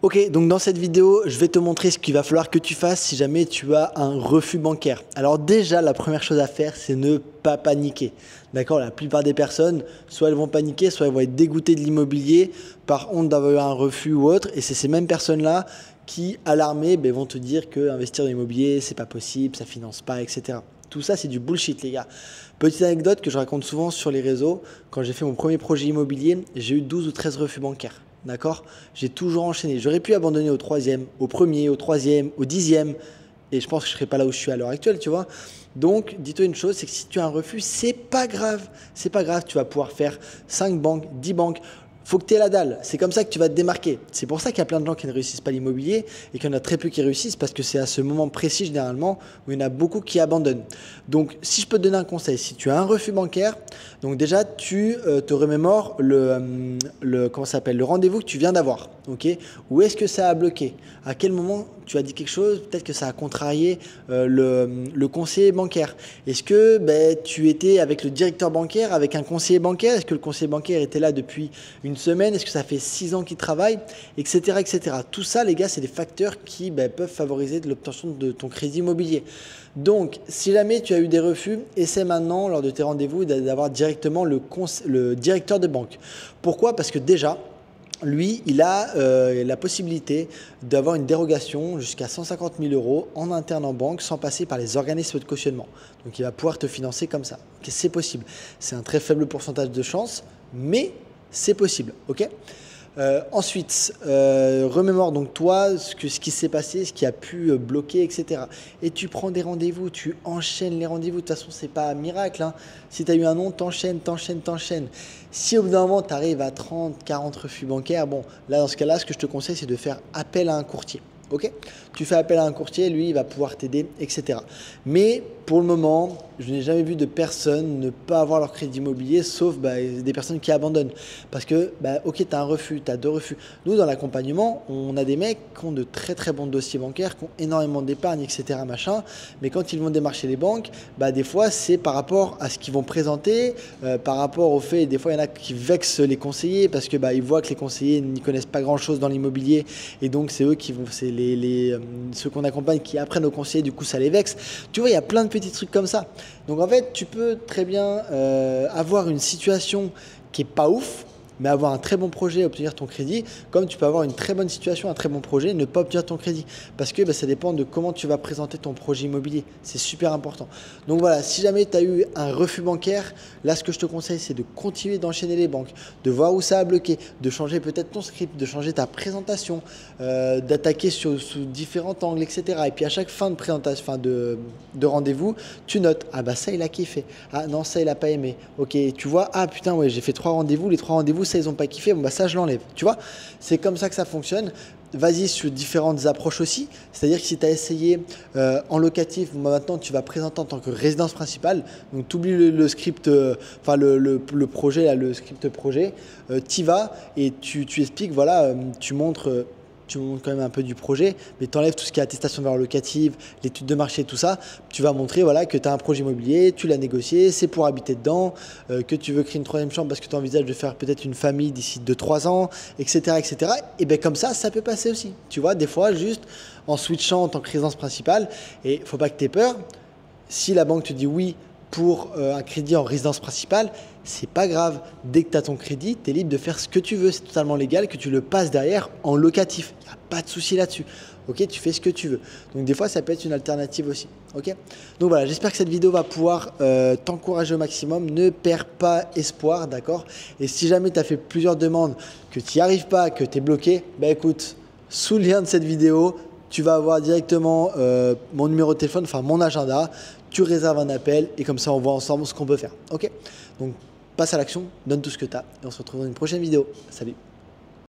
Ok, donc dans cette vidéo, je vais te montrer ce qu'il va falloir que tu fasses si jamais tu as un refus bancaire. Alors déjà, la première chose à faire, c'est ne pas paniquer. D'accord, la plupart des personnes, soit elles vont paniquer, soit elles vont être dégoûtées de l'immobilier par honte d'avoir eu un refus ou autre. Et c'est ces mêmes personnes-là qui, alarmées, vont te dire que investir dans l'immobilier, c'est pas possible, ça finance pas, etc. Tout ça, c'est du bullshit, les gars. Petite anecdote que je raconte souvent sur les réseaux. Quand j'ai fait mon premier projet immobilier, j'ai eu 12 ou 13 refus bancaires. D'accord? J'ai toujours enchaîné. J'aurais pu abandonner au troisième, au premier, au troisième, au dixième. Et je pense que je ne serais pas là où je suis à l'heure actuelle, tu vois. Donc, dis-toi une chose, c'est que si tu as un refus, c'est pas grave. C'est pas grave. Tu vas pouvoir faire 5 banques, 10 banques. Faut que tu aies la dalle. C'est comme ça que tu vas te démarquer. C'est pour ça qu'il y a plein de gens qui ne réussissent pas l'immobilier et qu'il y en a très peu qui réussissent parce que c'est à ce moment précis généralement où il y en a beaucoup qui abandonnent. Donc, si je peux te donner un conseil, si tu as un refus bancaire, donc déjà tu te remémores comment ça s'appelle, le rendez-vous que tu viens d'avoir. Ok? Où est-ce que ça a bloqué? À quel moment tu as dit quelque chose? Peut-être que ça a contrarié le conseiller bancaire. Est-ce que tu étais avec le directeur bancaire, avec un conseiller bancaire? Est-ce que le conseiller bancaire était là depuis une semaine? Est-ce que ça fait 6 ans qu'il travaille? Etc. etc. Tout ça, les gars, c'est des facteurs qui peuvent favoriser l'obtention de ton crédit immobilier. Donc, si jamais tu as eu des refus, essaie maintenant, lors de tes rendez-vous, d'avoir directement le directeur de banque. Pourquoi? Parce que déjà, lui, il a la possibilité d'avoir une dérogation jusqu'à 150 000 € en interne en banque sans passer par les organismes de cautionnement. Donc, il va pouvoir te financer comme ça. Okay, c'est possible. C'est un très faible pourcentage de chance, mais c'est possible. Ok? Ensuite, remémore donc toi ce qui s'est passé, ce qui a pu bloquer, etc. Et tu prends des rendez-vous, tu enchaînes les rendez-vous. De toute façon, c'est pas un miracle, hein. Si tu as eu un non, t'enchaînes. Si au bout d'un moment, tu arrives à 30, 40 refus bancaires, bon, là, dans ce cas-là, ce que je te conseille, c'est de faire appel à un courtier. Ok? Tu fais appel à un courtier, lui, il va pouvoir t'aider, etc. Mais pour le moment, je n'ai jamais vu de personne ne pas avoir leur crédit immobilier, sauf des personnes qui abandonnent. Parce que, ok, tu as un refus, tu as 2 refus. Nous, dans l'accompagnement, on a des mecs qui ont de très très bons dossiers bancaires, qui ont énormément d'épargne, etc. Machin. Mais quand ils vont démarcher les banques, des fois, c'est par rapport à ce qu'ils vont présenter, par rapport au fait, des fois, il y en a qui vexent les conseillers parce que ils voient que les conseillers n'y connaissent pas grand-chose dans l'immobilier. Et donc, c'est eux qui vont, c'est ceux qu'on accompagne qui apprennent aux conseillers, du coup, ça les vexe. Tu vois, il y a plein de petits trucs comme ça. Donc en fait, tu peux très bien avoir une situation qui est pas ouf, mais avoir un très bon projet et obtenir ton crédit, comme tu peux avoir une très bonne situation, un très bon projet et ne pas obtenir ton crédit. Parce que ça dépend de comment tu vas présenter ton projet immobilier. C'est super important. Donc voilà, si jamais tu as eu un refus bancaire, là ce que je te conseille, c'est de continuer d'enchaîner les banques, de voir où ça a bloqué, de changer peut-être ton script, de changer ta présentation, d'attaquer sous différents angles, etc. Et puis à chaque fin de présentation, de rendez-vous, tu notes, ah ça il a kiffé, ah non ça il a pas aimé, ok, tu vois, ah putain ouais j'ai fait 3 rendez-vous, les 3 rendez-vous ça ils ont pas kiffé, bon ça je l'enlève, tu vois, c'est comme ça que ça fonctionne. Vas-y sur différentes approches aussi, c'est-à-dire que si tu as essayé en locatif, maintenant tu vas présenter en tant que résidence principale, donc tu oublies le script, le projet, là, le script projet, tu y vas et tu expliques, voilà, tu montres quand même un peu du projet, mais tu enlèves tout ce qui est attestation de valeur locative, l'étude de marché, tout ça. Tu vas montrer voilà, que tu as un projet immobilier, tu l'as négocié, c'est pour habiter dedans, que tu veux créer une 3e chambre parce que tu envisages de faire peut-être une famille d'ici 2-3 ans, etc. etc. Et comme ça peut passer aussi. Tu vois, des fois, juste en switchant en tant que résidence principale, et il ne faut pas que tu aies peur. Si la banque te dit oui pour un crédit en résidence principale, c'est pas grave. Dès que tu as ton crédit, tu es libre de faire ce que tu veux. C'est totalement légal que tu le passes derrière en locatif. Il n'y a pas de souci là-dessus. Ok, tu fais ce que tu veux. Donc des fois, ça peut être une alternative aussi. Ok. Donc voilà, j'espère que cette vidéo va pouvoir t'encourager au maximum. Ne perds pas espoir, d'accord? Et si jamais tu as fait plusieurs demandes, que tu n'y arrives pas, que tu es bloqué, écoute, sous le lien de cette vidéo, tu vas avoir directement mon numéro de téléphone, enfin mon agenda. Tu réserves un appel et comme ça, on voit ensemble ce qu'on peut faire. Ok? Donc, passe à l'action, donne tout ce que tu as et on se retrouve dans une prochaine vidéo. Salut!